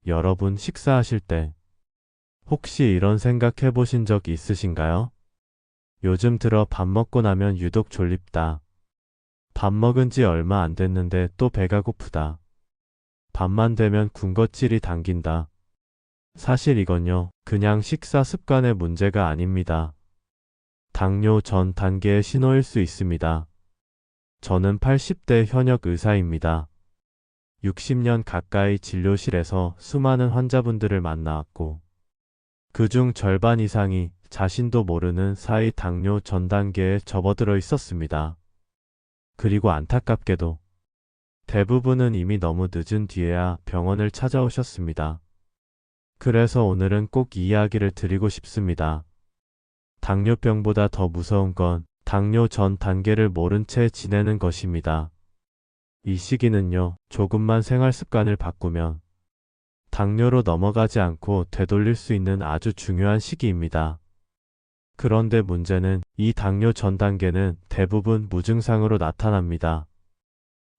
여러분 식사하실 때 혹시 이런 생각 해보신 적 있으신가요? 요즘 들어 밥 먹고 나면 유독 졸립다. 밥 먹은 지 얼마 안 됐는데 또 배가 고프다. 밤만 되면 군것질이 당긴다. 사실 이건요, 그냥 식사 습관의 문제가 아닙니다. 당뇨 전 단계의 신호일 수 있습니다. 저는 80대 현역 의사입니다. 60년 가까이 진료실에서 수많은 환자분들을 만나왔고, 그중 절반 이상이 자신도 모르는 사이 당뇨 전 단계에 접어들어 있었습니다. 그리고 안타깝게도 대부분은 이미 너무 늦은 뒤에야 병원을 찾아오셨습니다. 그래서 오늘은 꼭 이 이야기를 드리고 싶습니다. 당뇨병보다 더 무서운 건 당뇨 전 단계를 모른 채 지내는 것입니다. 이 시기는요, 조금만 생활 습관을 바꾸면 당뇨로 넘어가지 않고 되돌릴 수 있는 아주 중요한 시기입니다. 그런데 문제는 이 당뇨 전 단계는 대부분 무증상으로 나타납니다.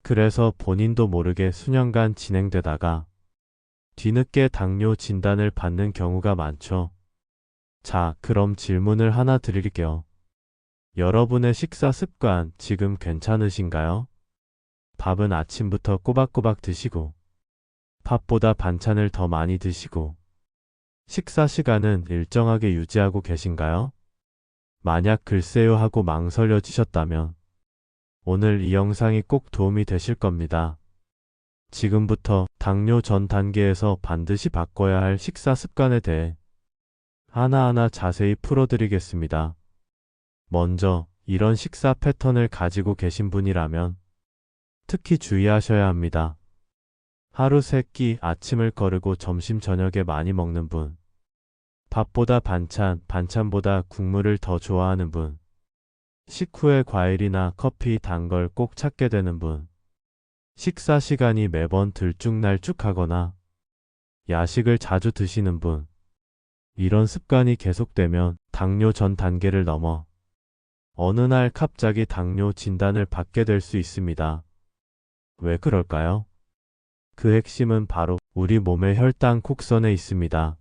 그래서 본인도 모르게 수년간 진행되다가 뒤늦게 당뇨 진단을 받는 경우가 많죠. 자, 그럼 질문을 하나 드릴게요. 여러분의 식사 습관 지금 괜찮으신가요? 밥은 아침부터 꼬박꼬박 드시고, 밥보다 반찬을 더 많이 드시고, 식사 시간은 일정하게 유지하고 계신가요? 만약 글쎄요 하고 망설여지셨다면 오늘 이 영상이 꼭 도움이 되실 겁니다. 지금부터 당뇨 전 단계에서 반드시 바꿔야 할 식사 습관에 대해 하나하나 자세히 풀어드리겠습니다. 먼저 이런 식사 패턴을 가지고 계신 분이라면 특히 주의하셔야 합니다. 하루 세 끼 아침을 거르고 점심 저녁에 많이 먹는 분, 밥보다 반찬, 반찬보다 국물을 더 좋아하는 분, 식후에 과일이나 커피, 단 걸 꼭 찾게 되는 분, 식사 시간이 매번 들쭉날쭉하거나 야식을 자주 드시는 분, 이런 습관이 계속되면 당뇨 전 단계를 넘어 어느 날 갑자기 당뇨 진단을 받게 될 수 있습니다. 왜 그럴까요? 그 핵심은 바로 우리 몸의 혈당 곡선에 있습니다.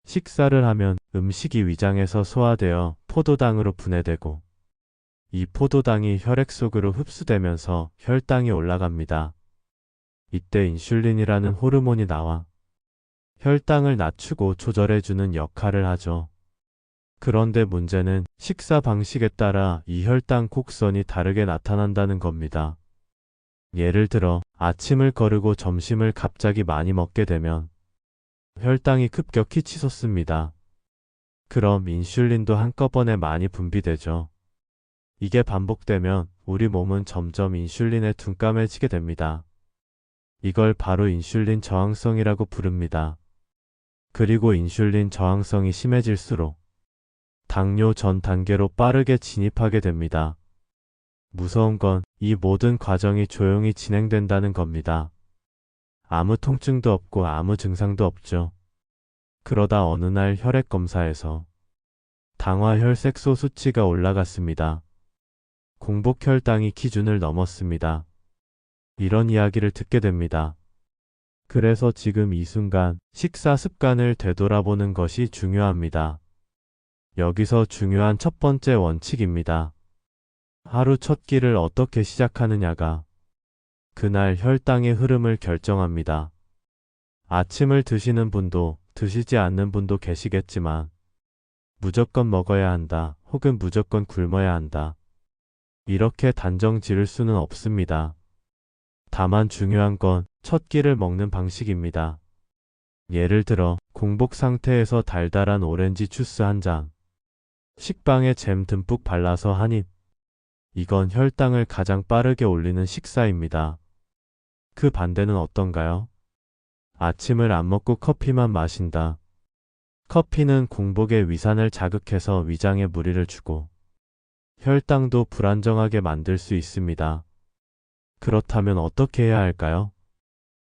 식사를 하면 음식이 위장에서 소화되어 포도당으로 분해되고 이 포도당이 혈액 속으로 흡수되면서 혈당이 올라갑니다. 이때 인슐린이라는 호르몬이 나와 혈당을 낮추고 조절해주는 역할을 하죠. 그런데 문제는 식사 방식에 따라 이 혈당 곡선이 다르게 나타난다는 겁니다. 예를 들어 아침을 거르고 점심을 갑자기 많이 먹게 되면 혈당이 급격히 치솟습니다. 그럼 인슐린도 한꺼번에 많이 분비되죠. 이게 반복되면 우리 몸은 점점 인슐린에 둔감해지게 됩니다. 이걸 바로 인슐린 저항성이라고 부릅니다. 그리고 인슐린 저항성이 심해질수록 당뇨 전 단계로 빠르게 진입하게 됩니다. 무서운 건 이 모든 과정이 조용히 진행된다는 겁니다. 아무 통증도 없고 아무 증상도 없죠. 그러다 어느 날 혈액 검사에서 당화 혈색소 수치가 올라갔습니다. 공복 혈당이 기준을 넘었습니다. 이런 이야기를 듣게 됩니다. 그래서 지금 이 순간 식사 습관을 되돌아보는 것이 중요합니다. 여기서 중요한 첫 번째 원칙입니다. 하루 첫 끼를 어떻게 시작하느냐가 그날 혈당의 흐름을 결정합니다. 아침을 드시는 분도 드시지 않는 분도 계시겠지만 무조건 먹어야 한다 혹은 무조건 굶어야 한다. 이렇게 단정 지을 수는 없습니다. 다만 중요한 건 첫 끼를 먹는 방식입니다. 예를 들어 공복 상태에서 달달한 오렌지 주스 한 잔, 식빵에 잼 듬뿍 발라서 한 입. 이건 혈당을 가장 빠르게 올리는 식사입니다. 그 반대는 어떤가요? 아침을 안 먹고 커피만 마신다. 커피는 공복의 위산을 자극해서 위장에 무리를 주고 혈당도 불안정하게 만들 수 있습니다. 그렇다면 어떻게 해야 할까요?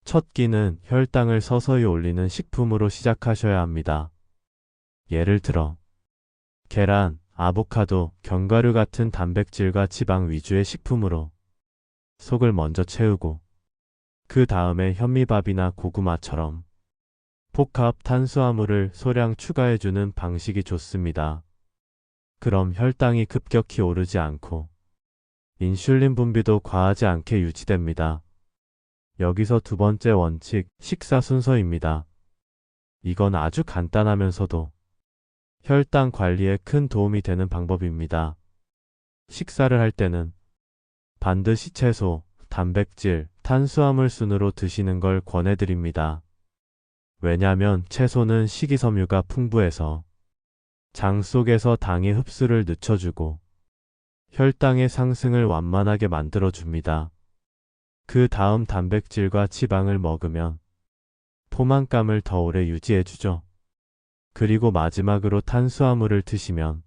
첫 끼는 혈당을 서서히 올리는 식품으로 시작하셔야 합니다. 예를 들어 계란, 아보카도, 견과류 같은 단백질과 지방 위주의 식품으로 속을 먼저 채우고 그 다음에 현미밥이나 고구마처럼 복합 탄수화물을 소량 추가해주는 방식이 좋습니다. 그럼 혈당이 급격히 오르지 않고 인슐린 분비도 과하지 않게 유지됩니다. 여기서 두 번째 원칙, 식사 순서입니다. 이건 아주 간단하면서도 혈당 관리에 큰 도움이 되는 방법입니다. 식사를 할 때는 반드시 채소, 단백질, 탄수화물 순으로 드시는 걸 권해드립니다. 왜냐하면 채소는 식이섬유가 풍부해서 장 속에서 당의 흡수를 늦춰주고 혈당의 상승을 완만하게 만들어줍니다. 그 다음 단백질과 지방을 먹으면 포만감을 더 오래 유지해주죠. 그리고 마지막으로 탄수화물을 드시면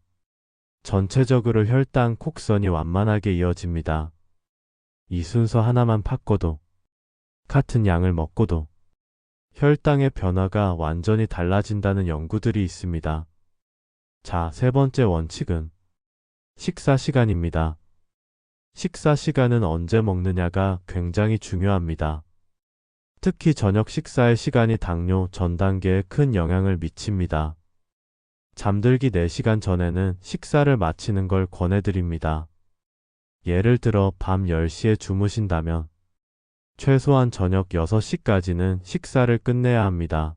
전체적으로 혈당 곡선이 완만하게 이어집니다. 이 순서 하나만 바꿔도 같은 양을 먹고도 혈당의 변화가 완전히 달라진다는 연구들이 있습니다. 자, 세 번째 원칙은 식사 시간입니다. 식사 시간은 언제 먹느냐가 굉장히 중요합니다. 특히 저녁 식사의 시간이 당뇨 전 단계에 큰 영향을 미칩니다. 잠들기 4시간 전에는 식사를 마치는 걸 권해드립니다. 예를 들어 밤 10시에 주무신다면 최소한 저녁 6시까지는 식사를 끝내야 합니다.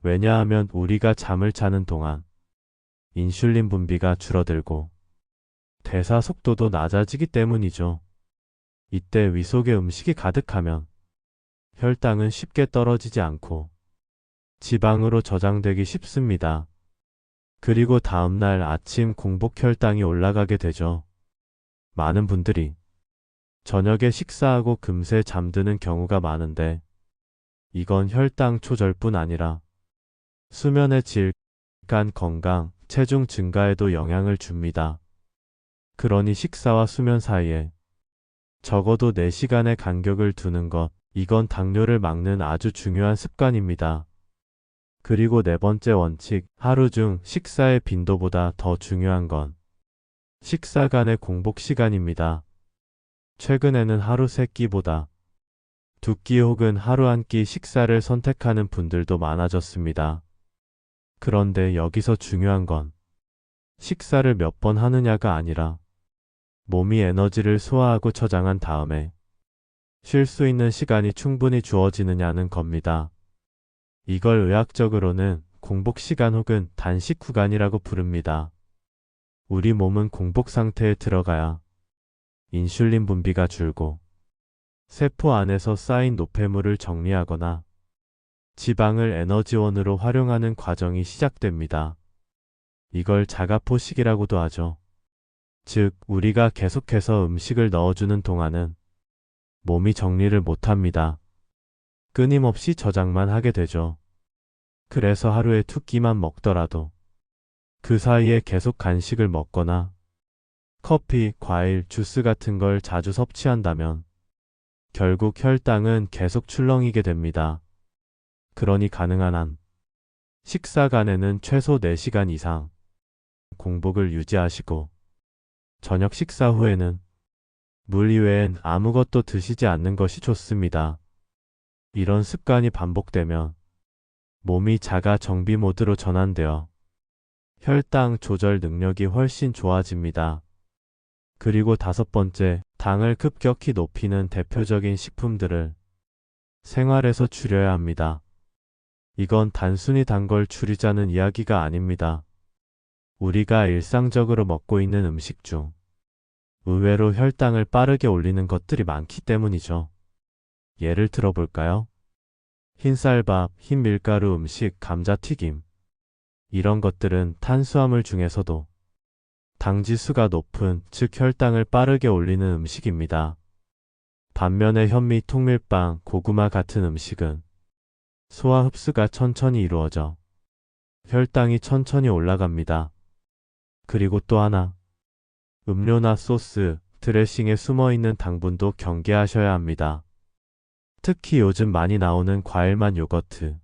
왜냐하면 우리가 잠을 자는 동안 인슐린 분비가 줄어들고 대사 속도도 낮아지기 때문이죠. 이때 위속에 음식이 가득하면 혈당은 쉽게 떨어지지 않고 지방으로 저장되기 쉽습니다. 그리고 다음날 아침 공복 혈당이 올라가게 되죠. 많은 분들이 저녁에 식사하고 금세 잠드는 경우가 많은데 이건 혈당 조절뿐 아니라 수면의 질, 간 건강, 체중 증가에도 영향을 줍니다. 그러니 식사와 수면 사이에 적어도 4시간의 간격을 두는 것, 이건 당뇨를 막는 아주 중요한 습관입니다. 그리고 네 번째 원칙, 하루 중 식사의 빈도보다 더 중요한 건 식사 간의 공복 시간입니다. 최근에는 하루 3끼보다 2끼 혹은 하루 1끼 식사를 선택하는 분들도 많아졌습니다. 그런데 여기서 중요한 건 식사를 몇 번 하느냐가 아니라 몸이 에너지를 소화하고 저장한 다음에 쉴 수 있는 시간이 충분히 주어지느냐는 겁니다. 이걸 의학적으로는 공복 시간 혹은 단식 구간이라고 부릅니다. 우리 몸은 공복 상태에 들어가야 인슐린 분비가 줄고 세포 안에서 쌓인 노폐물을 정리하거나 지방을 에너지원으로 활용하는 과정이 시작됩니다. 이걸 자가포식이라고도 하죠. 즉, 우리가 계속해서 음식을 넣어주는 동안은 몸이 정리를 못합니다. 끊임없이 저장만 하게 되죠. 그래서 하루에 2끼만 먹더라도 그 사이에 계속 간식을 먹거나 커피, 과일, 주스 같은 걸 자주 섭취한다면 결국 혈당은 계속 출렁이게 됩니다. 그러니 가능한 한 식사 간에는 최소 4시간 이상 공복을 유지하시고 저녁 식사 후에는 물 이외엔 아무것도 드시지 않는 것이 좋습니다. 이런 습관이 반복되면 몸이 자가 정비 모드로 전환되어 혈당 조절 능력이 훨씬 좋아집니다. 그리고 5번째, 당을 급격히 높이는 대표적인 식품들을 생활에서 줄여야 합니다. 이건 단순히 단 걸 줄이자는 이야기가 아닙니다. 우리가 일상적으로 먹고 있는 음식 중 의외로 혈당을 빠르게 올리는 것들이 많기 때문이죠. 예를 들어볼까요? 흰쌀밥, 흰 밀가루 음식, 감자튀김. 이런 것들은 탄수화물 중에서도 당지수가 높은, 즉 혈당을 빠르게 올리는 음식입니다. 반면에 현미, 통밀빵, 고구마 같은 음식은 소화 흡수가 천천히 이루어져 혈당이 천천히 올라갑니다. 그리고 또 하나, 음료나 소스, 드레싱에 숨어있는 당분도 경계하셔야 합니다. 특히 요즘 많이 나오는 과일만 요거트,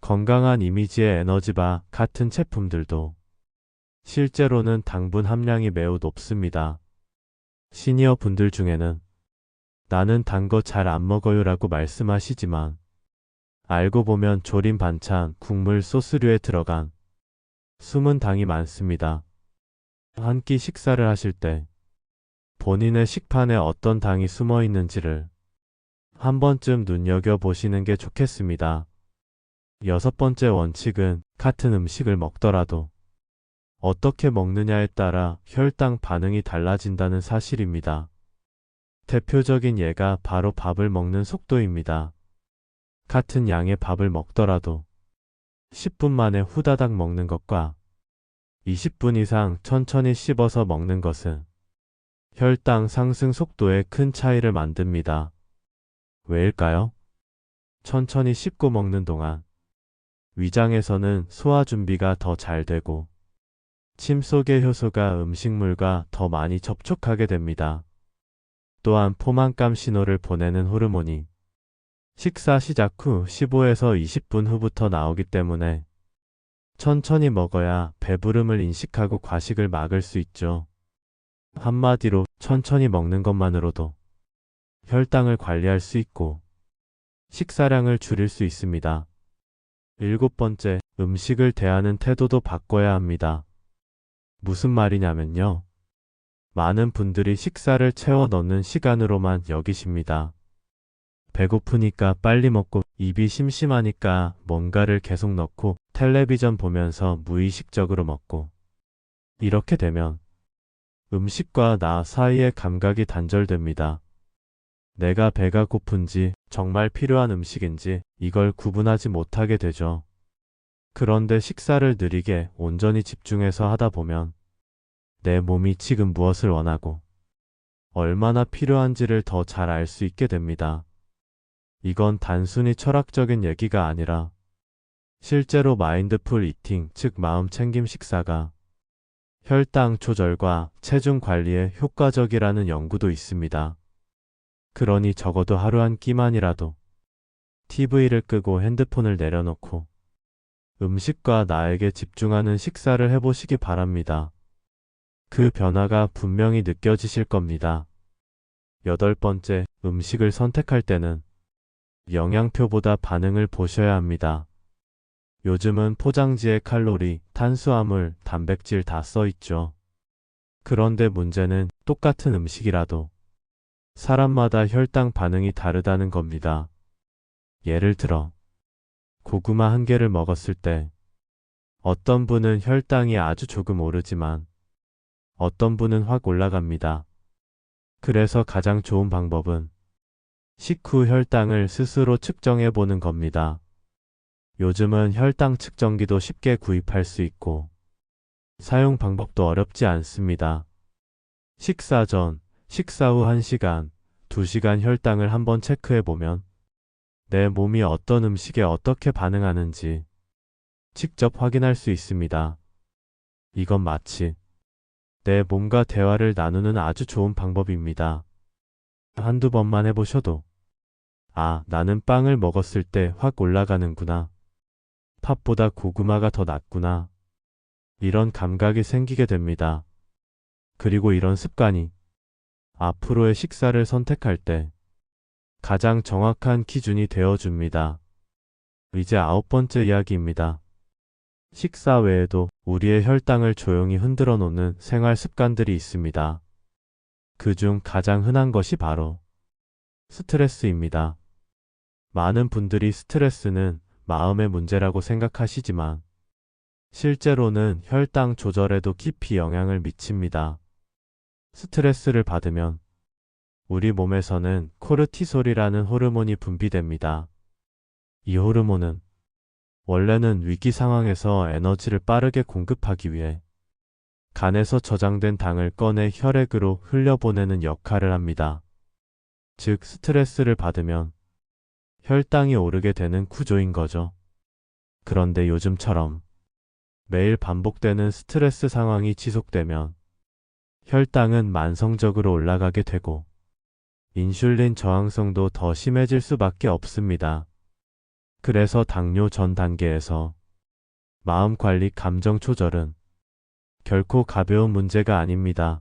건강한 이미지의 에너지바 같은 제품들도 실제로는 당분 함량이 매우 높습니다. 시니어 분들 중에는 나는 단 거 잘 안 먹어요 라고 말씀하시지만 알고 보면 조림 반찬, 국물, 소스류에 들어간 숨은 당이 많습니다. 한 끼 식사를 하실 때 본인의 식판에 어떤 당이 숨어 있는지를 한 번쯤 눈여겨보시는 게 좋겠습니다. 여섯 번째 원칙은 같은 음식을 먹더라도 어떻게 먹느냐에 따라 혈당 반응이 달라진다는 사실입니다. 대표적인 예가 바로 밥을 먹는 속도입니다. 같은 양의 밥을 먹더라도 10분 만에 후다닥 먹는 것과 20분 이상 천천히 씹어서 먹는 것은 혈당 상승 속도에 큰 차이를 만듭니다. 왜일까요? 천천히 씹고 먹는 동안 위장에서는 소화 준비가 더 잘 되고 침 속의 효소가 음식물과 더 많이 접촉하게 됩니다. 또한 포만감 신호를 보내는 호르몬이 식사 시작 후 15에서 20분 후부터 나오기 때문에 천천히 먹어야 배부름을 인식하고 과식을 막을 수 있죠. 한마디로 천천히 먹는 것만으로도 혈당을 관리할 수 있고 식사량을 줄일 수 있습니다. 일곱 번째, 음식을 대하는 태도도 바꿔야 합니다. 무슨 말이냐면요. 많은 분들이 식사를 채워 넣는 시간으로만 여기십니다. 배고프니까 빨리 먹고 입이 심심하니까 뭔가를 계속 넣고 텔레비전 보면서 무의식적으로 먹고 이렇게 되면 음식과 나 사이의 감각이 단절됩니다. 내가 배가 고픈지 정말 필요한 음식인지 이걸 구분하지 못하게 되죠. 그런데 식사를 느리게 온전히 집중해서 하다 보면 내 몸이 지금 무엇을 원하고 얼마나 필요한지를 더 잘 알 수 있게 됩니다. 이건 단순히 철학적인 얘기가 아니라 실제로 마인드풀 이팅, 즉 마음 챙김 식사가 혈당 조절과 체중 관리에 효과적이라는 연구도 있습니다. 그러니 적어도 하루 한 끼만이라도 TV를 끄고 핸드폰을 내려놓고 음식과 나에게 집중하는 식사를 해보시기 바랍니다. 그 변화가 분명히 느껴지실 겁니다. 여덟 번째, 음식을 선택할 때는 영양표보다 반응을 보셔야 합니다. 요즘은 포장지에 칼로리, 탄수화물, 단백질 다 써 있죠. 그런데 문제는 똑같은 음식이라도 사람마다 혈당 반응이 다르다는 겁니다. 예를 들어 고구마 한 개를 먹었을 때 어떤 분은 혈당이 아주 조금 오르지만 어떤 분은 확 올라갑니다. 그래서 가장 좋은 방법은 식후 혈당을 스스로 측정해 보는 겁니다. 요즘은 혈당 측정기도 쉽게 구입할 수 있고 사용 방법도 어렵지 않습니다. 식사 전, 식사 후 1시간, 2시간 혈당을 한번 체크해 보면 내 몸이 어떤 음식에 어떻게 반응하는지 직접 확인할 수 있습니다. 이건 마치 내 몸과 대화를 나누는 아주 좋은 방법입니다. 한두 번만 해보셔도 아, 나는 빵을 먹었을 때 확 올라가는구나. 팥보다 고구마가 더 낫구나. 이런 감각이 생기게 됩니다. 그리고 이런 습관이 앞으로의 식사를 선택할 때 가장 정확한 기준이 되어줍니다. 이제 아홉 번째 이야기입니다. 식사 외에도 우리의 혈당을 조용히 흔들어 놓는 생활 습관들이 있습니다. 그중 가장 흔한 것이 바로 스트레스입니다. 많은 분들이 스트레스는 마음의 문제라고 생각하시지만 실제로는 혈당 조절에도 깊이 영향을 미칩니다. 스트레스를 받으면 우리 몸에서는 코르티솔이라는 호르몬이 분비됩니다. 이 호르몬은 원래는 위기 상황에서 에너지를 빠르게 공급하기 위해 간에서 저장된 당을 꺼내 혈액으로 흘려보내는 역할을 합니다. 즉, 스트레스를 받으면 혈당이 오르게 되는 구조인 거죠. 그런데 요즘처럼 매일 반복되는 스트레스 상황이 지속되면 혈당은 만성적으로 올라가게 되고 인슐린 저항성도 더 심해질 수밖에 없습니다. 그래서 당뇨 전 단계에서 마음 관리, 감정 조절은 결코 가벼운 문제가 아닙니다.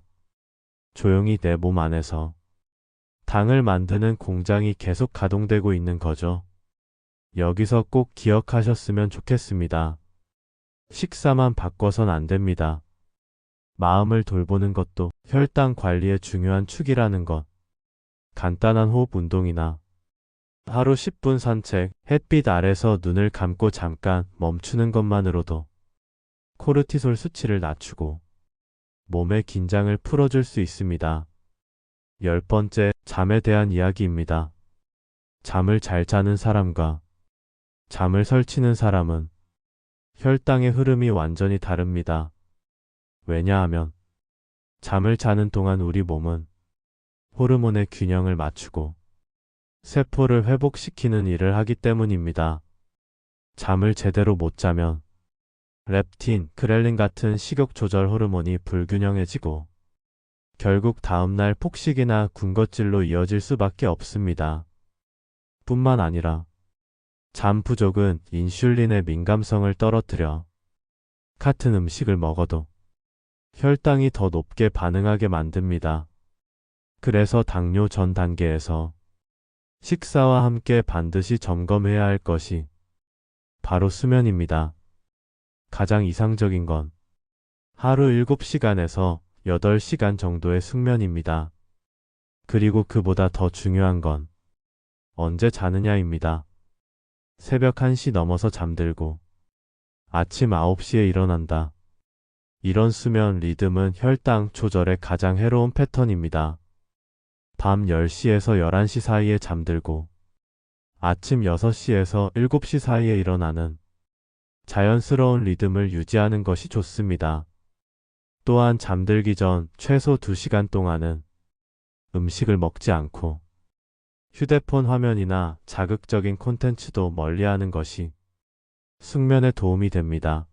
조용히 내 몸 안에서 당을 만드는 공장이 계속 가동되고 있는 거죠. 여기서 꼭 기억하셨으면 좋겠습니다. 식사만 바꿔선 안 됩니다. 마음을 돌보는 것도 혈당 관리의 중요한 축이라는 것. 간단한 호흡 운동이나 하루 10분 산책, 햇빛 아래서 눈을 감고 잠깐 멈추는 것만으로도 코르티솔 수치를 낮추고 몸의 긴장을 풀어줄 수 있습니다. 10번째, 잠에 대한 이야기입니다. 잠을 잘 자는 사람과 잠을 설치는 사람은 혈당의 흐름이 완전히 다릅니다. 왜냐하면 잠을 자는 동안 우리 몸은 호르몬의 균형을 맞추고 세포를 회복시키는 일을 하기 때문입니다. 잠을 제대로 못 자면 렙틴, 그렐린 같은 식욕 조절 호르몬이 불균형해지고 결국 다음날 폭식이나 군것질로 이어질 수밖에 없습니다. 뿐만 아니라 잠 부족은 인슐린의 민감성을 떨어뜨려 같은 음식을 먹어도 혈당이 더 높게 반응하게 만듭니다. 그래서 당뇨 전 단계에서 식사와 함께 반드시 점검해야 할 것이 바로 수면입니다. 가장 이상적인 건 하루 7시간에서 8시간 정도의 숙면입니다. 그리고 그보다 더 중요한 건 언제 자느냐입니다. 새벽 1시 넘어서 잠들고 아침 9시에 일어난다. 이런 수면 리듬은 혈당 조절에 가장 해로운 패턴입니다. 밤 10시에서 11시 사이에 잠들고 아침 6시에서 7시 사이에 일어나는 자연스러운 리듬을 유지하는 것이 좋습니다. 또한 잠들기 전 최소 2시간 동안은 음식을 먹지 않고 휴대폰 화면이나 자극적인 콘텐츠도 멀리하는 것이 숙면에 도움이 됩니다.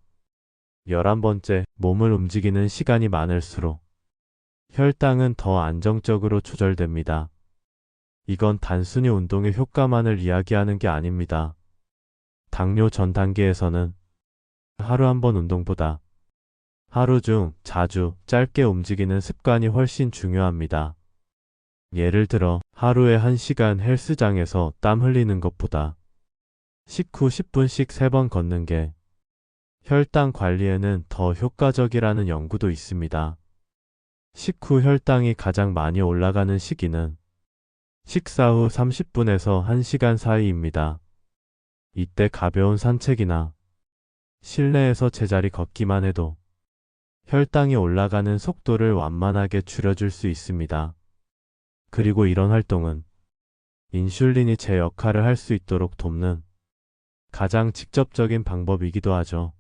11번째, 몸을 움직이는 시간이 많을수록 혈당은 더 안정적으로 조절됩니다. 이건 단순히 운동의 효과만을 이야기하는 게 아닙니다. 당뇨 전 단계에서는 하루 한 번 운동보다 하루 중 자주 짧게 움직이는 습관이 훨씬 중요합니다. 예를 들어 하루에 1시간 헬스장에서 땀 흘리는 것보다 식후 10분씩 3번 걷는 게 혈당 관리에는 더 효과적이라는 연구도 있습니다. 식후 혈당이 가장 많이 올라가는 시기는 식사 후 30분에서 1시간 사이입니다. 이때 가벼운 산책이나 실내에서 제자리 걷기만 해도 혈당이 올라가는 속도를 완만하게 줄여줄 수 있습니다. 그리고 이런 활동은 인슐린이 제 역할을 할 수 있도록 돕는 가장 직접적인 방법이기도 하죠.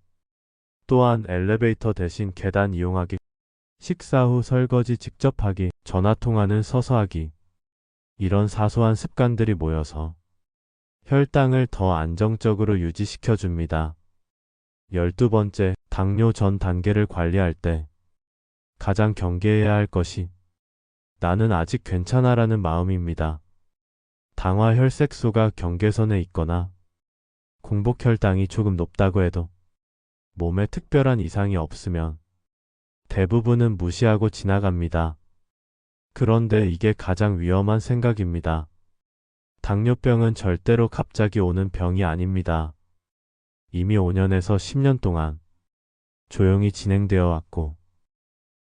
또한 엘리베이터 대신 계단 이용하기, 식사 후 설거지 직접 하기, 전화통화는 서서 하기, 이런 사소한 습관들이 모여서 혈당을 더 안정적으로 유지시켜 줍니다. 12번째, 당뇨 전 단계를 관리할 때 가장 경계해야 할 것이 나는 아직 괜찮아라는 마음입니다. 당화 혈색소가 경계선에 있거나 공복 혈당이 조금 높다고 해도 몸에 특별한 이상이 없으면 대부분은 무시하고 지나갑니다. 그런데 이게 가장 위험한 생각입니다. 당뇨병은 절대로 갑자기 오는 병이 아닙니다. 이미 5년에서 10년 동안 조용히 진행되어 왔고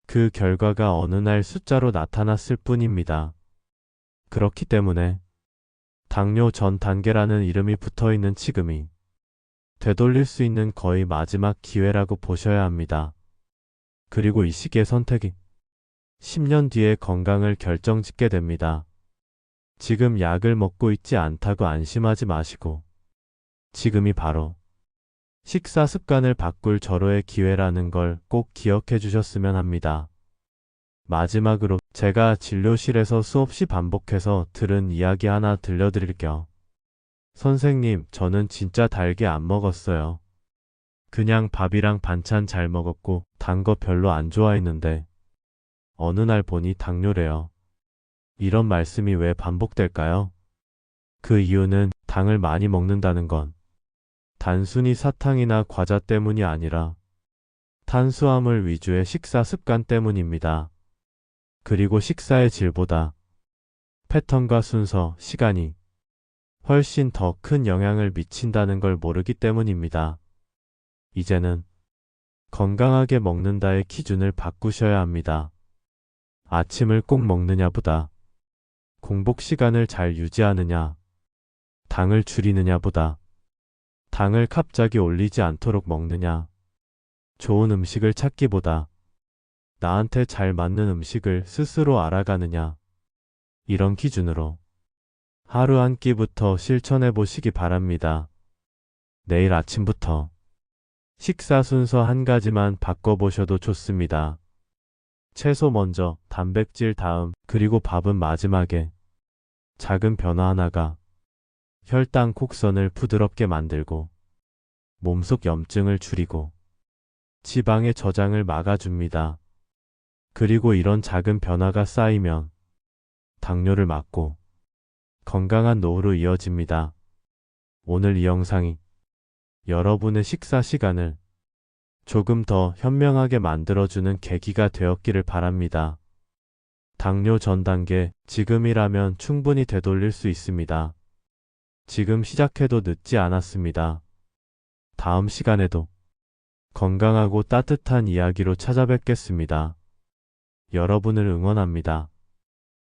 그 결과가 어느 날 숫자로 나타났을 뿐입니다. 그렇기 때문에 당뇨 전 단계라는 이름이 붙어있는 지금이 되돌릴 수 있는 거의 마지막 기회라고 보셔야 합니다. 그리고 이 시기의 선택이 10년 뒤에 건강을 결정짓게 됩니다. 지금 약을 먹고 있지 않다고 안심하지 마시고 지금이 바로 식사 습관을 바꿀 절호의 기회라는 걸 꼭 기억해 주셨으면 합니다. 마지막으로 제가 진료실에서 수없이 반복해서 들은 이야기 하나 들려드릴게요. 선생님, 저는 진짜 달게 안 먹었어요. 그냥 밥이랑 반찬 잘 먹었고 단 거 별로 안 좋아했는데 어느 날 보니 당뇨래요. 이런 말씀이 왜 반복될까요? 그 이유는 당을 많이 먹는다는 건 단순히 사탕이나 과자 때문이 아니라 탄수화물 위주의 식사 습관 때문입니다. 그리고 식사의 질보다 패턴과 순서, 시간이 훨씬 더 큰 영향을 미친다는 걸 모르기 때문입니다. 이제는 건강하게 먹는다의 기준을 바꾸셔야 합니다. 아침을 꼭 먹느냐보다 공복 시간을 잘 유지하느냐, 당을 줄이느냐보다 당을 갑자기 올리지 않도록 먹느냐, 좋은 음식을 찾기보다 나한테 잘 맞는 음식을 스스로 알아가느냐, 이런 기준으로 하루 한 끼부터 실천해 보시기 바랍니다. 내일 아침부터 식사 순서 한 가지만 바꿔보셔도 좋습니다. 채소 먼저, 단백질 다음, 그리고 밥은 마지막에. 작은 변화 하나가 혈당 곡선을 부드럽게 만들고 몸속 염증을 줄이고 지방의 저장을 막아줍니다. 그리고 이런 작은 변화가 쌓이면 당뇨를 막고 건강한 노후로 이어집니다. 오늘 이 영상이 여러분의 식사 시간을 조금 더 현명하게 만들어주는 계기가 되었기를 바랍니다. 당뇨 전 단계, 지금이라면 충분히 되돌릴 수 있습니다. 지금 시작해도 늦지 않았습니다. 다음 시간에도 건강하고 따뜻한 이야기로 찾아뵙겠습니다. 여러분을 응원합니다.